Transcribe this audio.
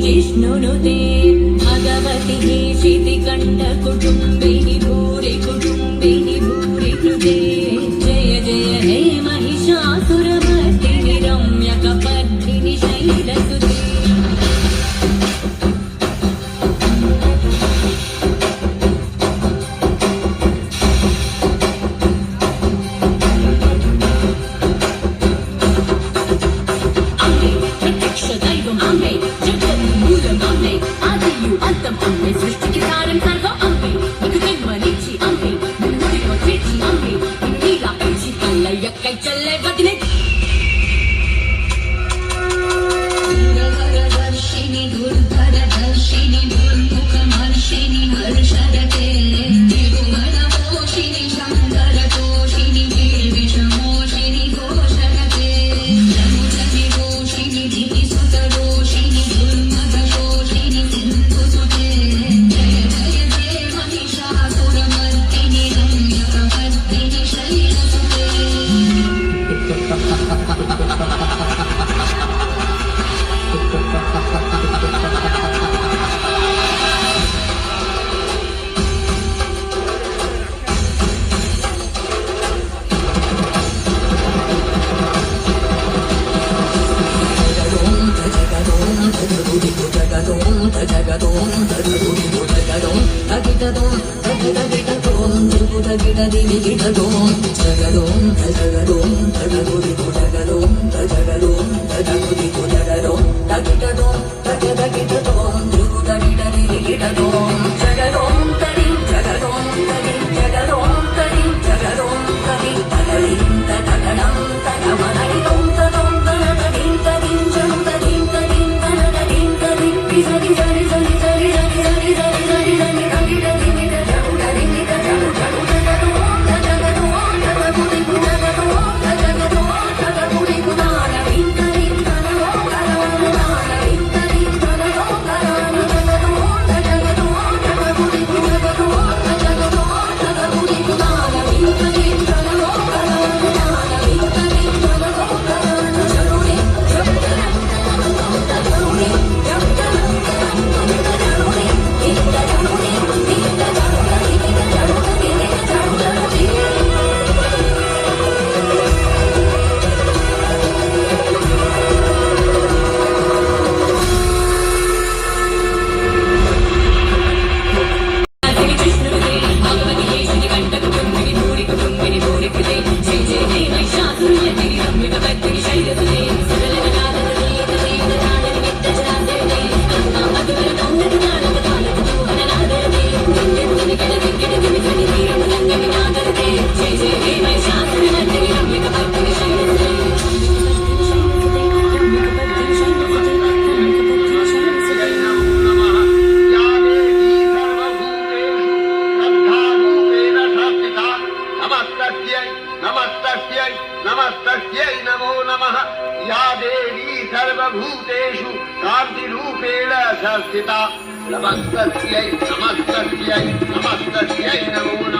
जिष्णुनुते भगवति शितिकण्ठकुटुम्बिनि भूरि कुटुम्बिनि भूरि कृते जय जय हे महिषासुरमर्दिनि रम्यकपर्दिनि शैलसुते चले बदले दर्शिनी दुर्धर दर्शिनी दुर्मुखमर्शिनी हर्षरते तिरुमलमोषिनि शङ्करतोषिनि विषमोषिनि घोषरते जनुजनि घोषिनि धिसुतरोषिनि दुर्मदशोषिनि सिन्धुसुते जय जय जय महिषासुरमर्दिनि रम्यकपर्दिनि शैलसुते नमस्तस्यै नमो नमः या देवी सर्वभूतेषु कान्तिरूपेण संस्थिता नमस्तस्यै नमस्तस्यै नमस्तस्यै नमो